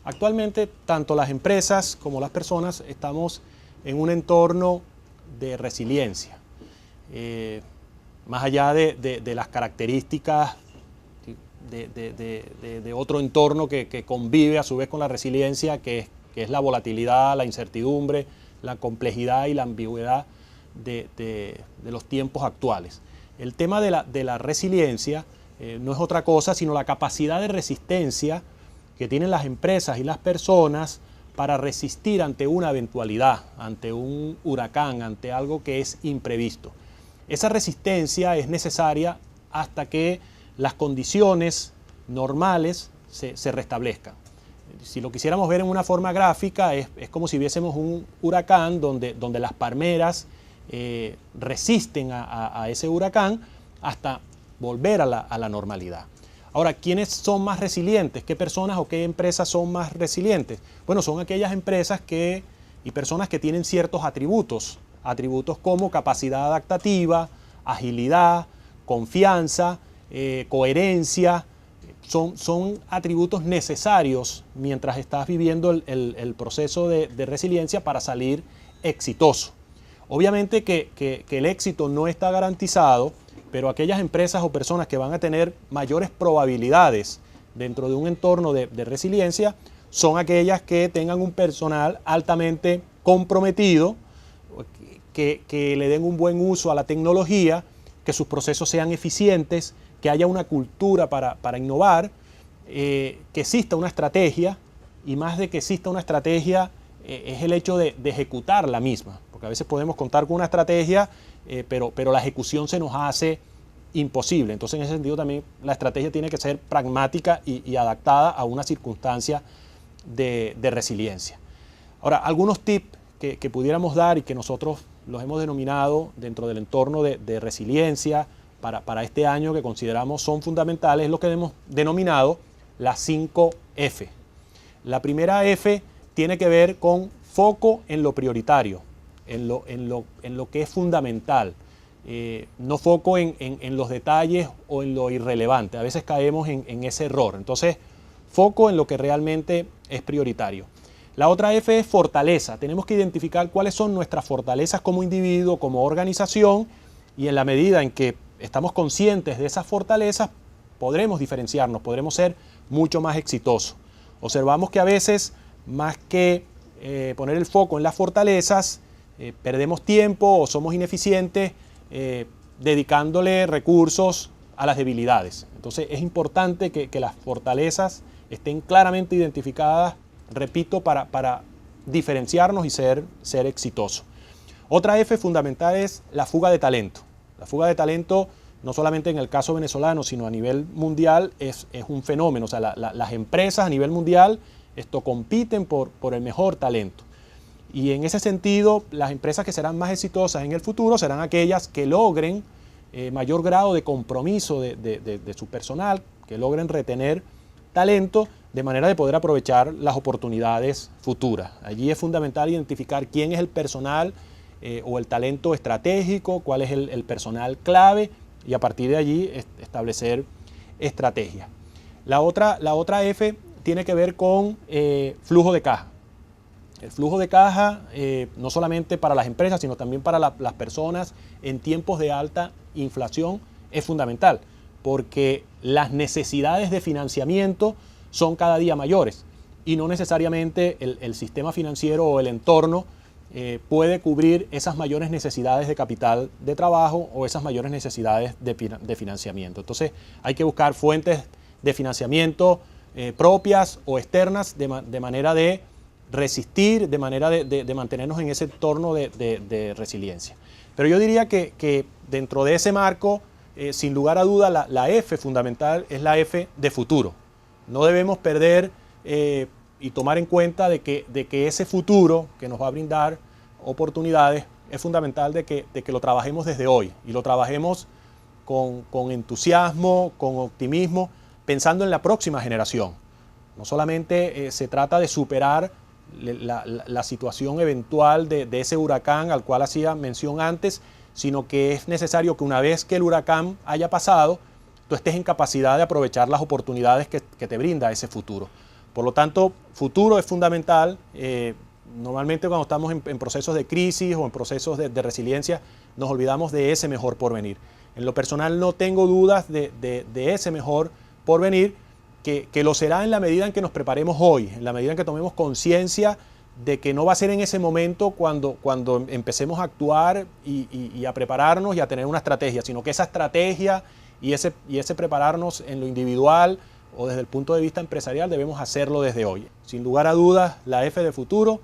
Actualmente, tanto las empresas como las personas estamos en un entorno de resiliencia. Más allá de las características de otro entorno que convive a su vez con la resiliencia, que es la volatilidad, la incertidumbre, la complejidad y la ambigüedad de los tiempos actuales. El tema de la resiliencia no es otra cosa sino la capacidad de resistencia que tienen las empresas y las personas para resistir ante una eventualidad, ante un huracán, ante algo que es imprevisto. Esa resistencia es necesaria hasta que las condiciones normales se restablezcan. Si lo quisiéramos ver en una forma gráfica, es como si viésemos un huracán donde las palmeras resisten a ese huracán hasta volver a la normalidad. Ahora, ¿quiénes son más resilientes? ¿Qué personas o qué empresas son más resilientes? Bueno, son aquellas empresas y personas que tienen ciertos atributos como capacidad adaptativa, agilidad, confianza, coherencia. Son atributos necesarios mientras estás viviendo el proceso de resiliencia para salir exitoso. Obviamente que el éxito no está garantizado, pero aquellas empresas o personas que van a tener mayores probabilidades dentro de un entorno de resiliencia son aquellas que tengan un personal altamente comprometido, que le den un buen uso a la tecnología, que sus procesos sean eficientes, que haya una cultura para innovar, que exista una estrategia, y más de que exista una estrategia es el hecho de ejecutar la misma, porque a veces podemos contar con una estrategia, pero la ejecución se nos hace imposible. Entonces, en ese sentido también la estrategia tiene que ser pragmática y adaptada a una circunstancia de resiliencia. Ahora, algunos tips que pudiéramos dar y que nosotros los hemos denominado dentro del entorno de resiliencia para este año, que consideramos son fundamentales, es lo que hemos denominado las 5 F. La primera F tiene que ver con foco en lo prioritario, en lo que es fundamental. No foco en los detalles o en lo irrelevante. A veces caemos en ese error. Entonces, foco en lo que realmente es prioritario. La otra F es fortaleza. Tenemos que identificar cuáles son nuestras fortalezas como individuo, como organización, y en la medida en que estamos conscientes de esas fortalezas, podremos diferenciarnos, podremos ser mucho más exitosos. Observamos que a veces, más que poner el foco en las fortalezas, perdemos tiempo o somos ineficientes dedicándole recursos a las debilidades. Entonces es importante que las fortalezas estén claramente identificadas, repito, para diferenciarnos y ser exitosos. Otra F fundamental es la fuga de talento. La fuga de talento, no solamente en el caso venezolano, sino a nivel mundial, es un fenómeno. O sea, las empresas a nivel mundial compiten por el mejor talento. Y en ese sentido, las empresas que serán más exitosas en el futuro serán aquellas que logren mayor grado de compromiso de su personal, que logren retener talento de manera de poder aprovechar las oportunidades futuras. Allí es fundamental identificar quién es el personal o el talento estratégico, cuál es el personal clave, y a partir de allí establecer estrategias. La otra F tiene que ver con flujo de caja. El flujo de caja, no solamente para las empresas, sino también para las personas en tiempos de alta inflación, es fundamental, porque las necesidades de financiamiento son cada día mayores y no necesariamente el sistema financiero o el entorno puede cubrir esas mayores necesidades de capital de trabajo o esas mayores necesidades de financiamiento. Entonces hay que buscar fuentes de financiamiento propias o externas de manera de resistir, de manera de mantenernos en ese entorno de resiliencia. Pero yo diría que dentro de ese marco, sin lugar a duda, la F fundamental es la F de futuro. No debemos perder y tomar en cuenta de que ese futuro que nos va a brindar oportunidades es fundamental de que lo trabajemos desde hoy y lo trabajemos con entusiasmo, con optimismo, pensando en la próxima generación. No solamente se trata de superar la situación eventual de ese huracán al cual hacía mención antes, sino que es necesario que una vez que el huracán haya pasado, tú estés en capacidad de aprovechar las oportunidades que te brinda ese futuro. Por lo tanto, futuro es fundamental. Normalmente cuando estamos en procesos de crisis o en procesos de resiliencia, nos olvidamos de ese mejor porvenir. En lo personal no tengo dudas de ese mejor porvenir, que lo será en la medida en que nos preparemos hoy, en la medida en que tomemos conciencia de que no va a ser en ese momento cuando empecemos a actuar y a prepararnos y a tener una estrategia, sino que esa estrategia y ese prepararnos en lo individual o desde el punto de vista empresarial debemos hacerlo desde hoy. Sin lugar a dudas, la F de futuro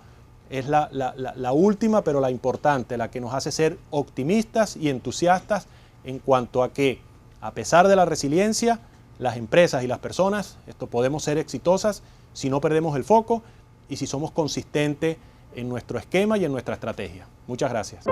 es la última, pero la importante, la que nos hace ser optimistas y entusiastas en cuanto a que, a pesar de la resiliencia, las empresas y las personas podemos ser exitosas si no perdemos el foco y si somos consistentes en nuestro esquema y en nuestra estrategia. Muchas gracias.